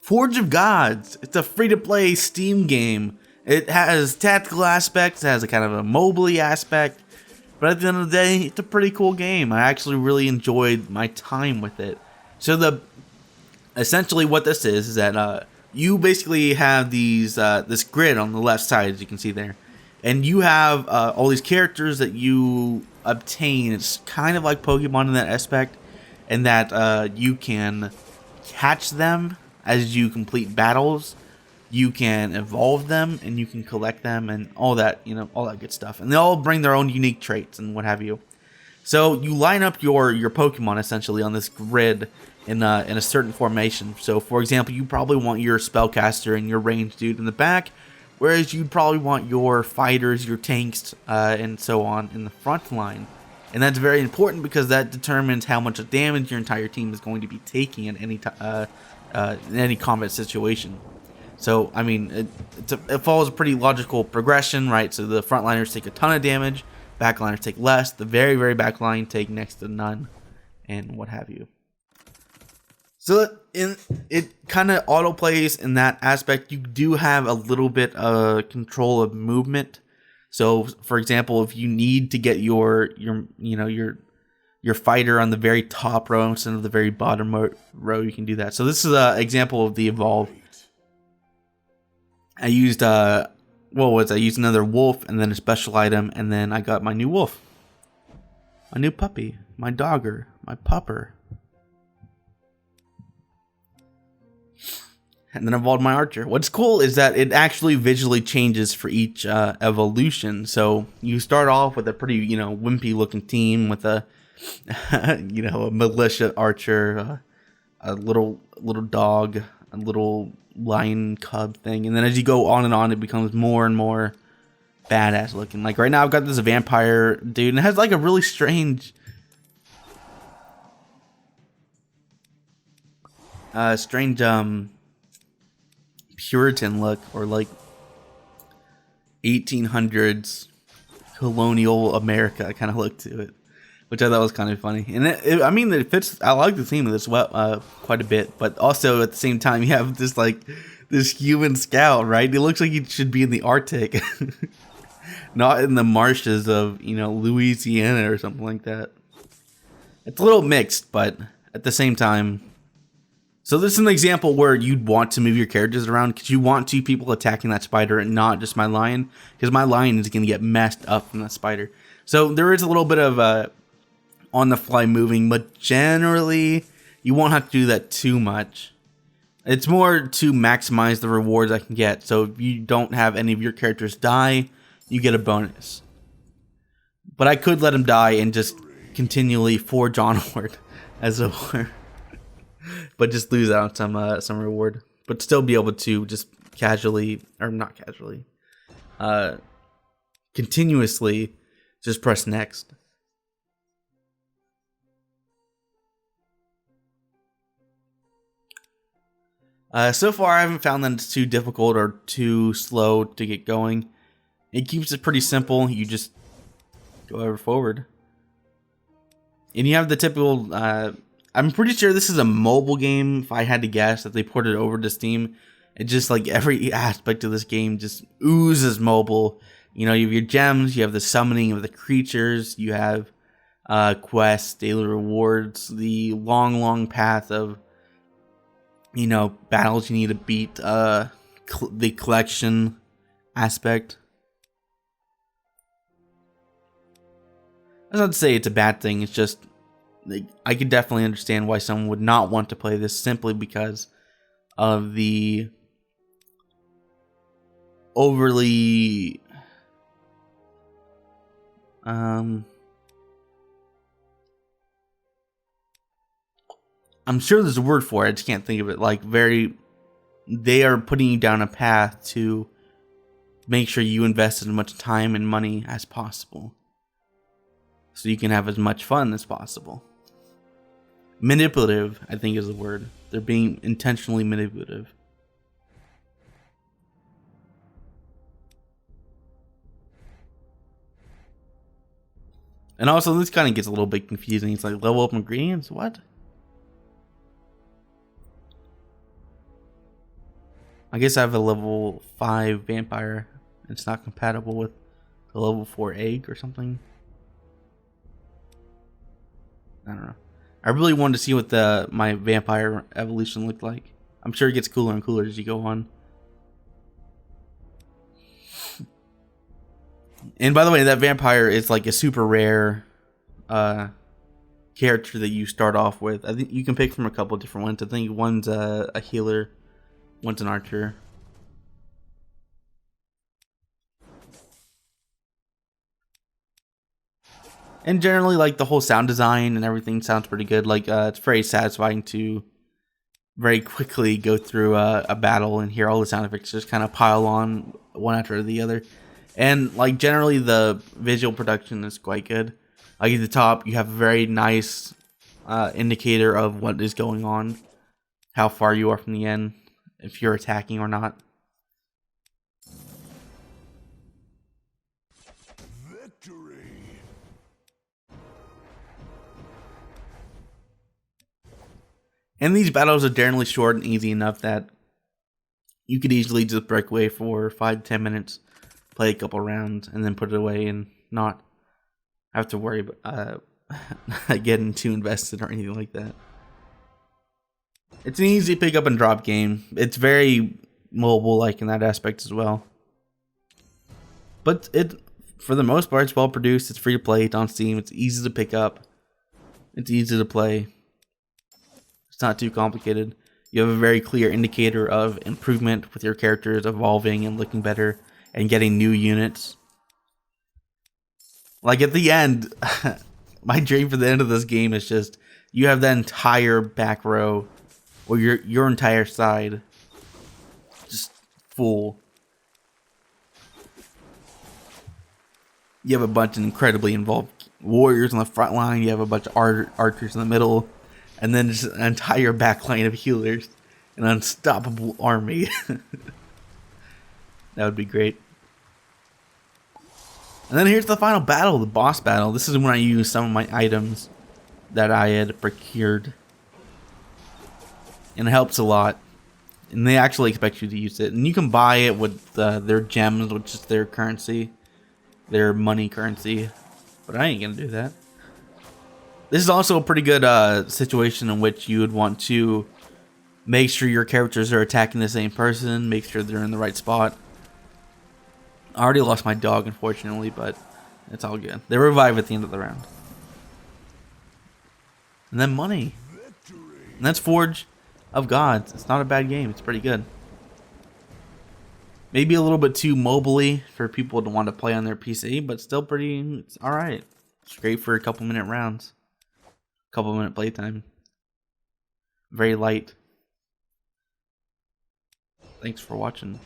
Forge of Gods. It's a free-to-play Steam game. It has tactical aspects, it has a kind of a mobile aspect, but at the end of the day, it's a pretty cool game. I actually really enjoyed my time with it. So essentially what this is that you basically have this grid on the left side, as you can see there, and you have all these characters that you obtain. It's kind of like Pokemon in that aspect, and that you can catch them as you complete battles. You can evolve them, and you can collect them, and all that, all that good stuff. And they all bring their own unique traits and what have you. So you line up your Pokemon essentially on this grid in a certain formation. So for example, you probably want your spellcaster and your ranged dude in the back, whereas you'd probably want your fighters, your tanks, and so on in the front line. And that's very important because that determines how much damage your entire team is going to be taking in any combat situation. So, I mean, it follows a pretty logical progression, right? So the frontliners take a ton of damage, backliners take less, the very, very backline take next to none, and what have you. So it kind of auto plays in that aspect. You do have a little bit of control of movement. So, for example, if you need to get your fighter on the very top row instead of the very bottom row, you can do that. So this is an example of the evolve. I used I used another wolf and then a special item, and then I got my new wolf, my new puppy, my dogger, my pupper, and then I evolved my archer. What's cool is that it actually visually changes for each evolution. So you start off with a pretty wimpy looking team with a a militia archer, a little dog, a little lion cub thing, and then as you go on and on, it becomes more and more badass looking. Like right now I've got this vampire dude, and it has like a really strange Puritan look, or like 1800s colonial America kind of look to it, which I thought was kind of funny. And it fits. I like the theme of this quite a bit, but also at the same time, you have this human scout, right? It looks like he should be in the Arctic, not in the marshes of Louisiana or something like that. It's a little mixed, but at the same time. So this is an example where you'd want to move your characters around because you want two people attacking that spider and not just my lion, because my lion is going to get messed up from that spider. So there is a little bit of on the fly moving, but generally you won't have to do that too much. It's more to maximize the rewards I can get. So if you don't have any of your characters die, you get a bonus. But I could let him die and just continually forge onward, as it were. But just lose out on some reward. But still be able to just continuously just press next. So far, I haven't found that it's too difficult or too slow to get going. It keeps it pretty simple. You just go ever forward. And you have the typical... I'm pretty sure this is a mobile game, if I had to guess, that they ported over to Steam. It's just like every aspect of this game just oozes mobile. You have your gems, you have the summoning of the creatures, you have quests, daily rewards, the long path of battles you need to beat, the collection aspect. That's not to say it's a bad thing, it's just I could definitely understand why someone would not want to play this simply because of the overly I'm sure there's a word for it, I just can't think of it. They are putting you down a path to make sure you invest as much time and money as possible, so you can have as much fun as possible. Manipulative, I think, is the word. They're being intentionally manipulative. And also, this kind of gets a little bit confusing. It's like level up ingredients? What? I guess I have a level 5 vampire. It's not compatible with the level 4 egg or something. I don't know. I really wanted to see what my vampire evolution looked like. I'm sure it gets cooler and cooler as you go on. And by the way, that vampire is like a super rare character that you start off with. I think you can pick from a couple different ones. I think one's a healer, one's an archer. And generally, like, the whole sound design and everything sounds pretty good. Like, it's very satisfying to very quickly go through a battle and hear all the sound effects just kind of pile on one after the other. And, like, generally the visual production is quite good. Like, at the top, you have a very nice indicator of what is going on, how far you are from the end, if you're attacking or not. And these battles are generally short and easy enough that you could easily just break away for 5 to 10 minutes, play a couple rounds, and then put it away and not have to worry about getting too invested or anything like that. It's an easy pick up and drop game. It's very mobile-like in that aspect as well. But for the most part, it's well produced. It's free to play. It's on Steam. It's easy to pick up. It's easy to play. It's not too complicated. You have a very clear indicator of improvement with your characters evolving and looking better and getting new units. Like at the end, my dream for the end of this game is just you have the entire back row or your entire side just full. You have a bunch of incredibly involved warriors on the front line. You have a bunch of archers in the middle. And then just an entire back line of healers. An unstoppable army. That would be great. And then here's the final battle, the boss battle. This is when I use some of my items that I had procured. And it helps a lot. And they actually expect you to use it. And you can buy it with their gems, which is their currency. Their money currency. But I ain't gonna do that. This is also a pretty good situation in which you would want to make sure your characters are attacking the same person, make sure they're in the right spot. I already lost my dog, unfortunately, but it's all good. They revive at the end of the round. And then money. And that's Forge of Gods. It's not a bad game. It's pretty good. Maybe a little bit too mobily for people to want to play on their PC, but still pretty, it's alright. It's great for a couple minute rounds. Couple minute playtime. Very light. Thanks for watching.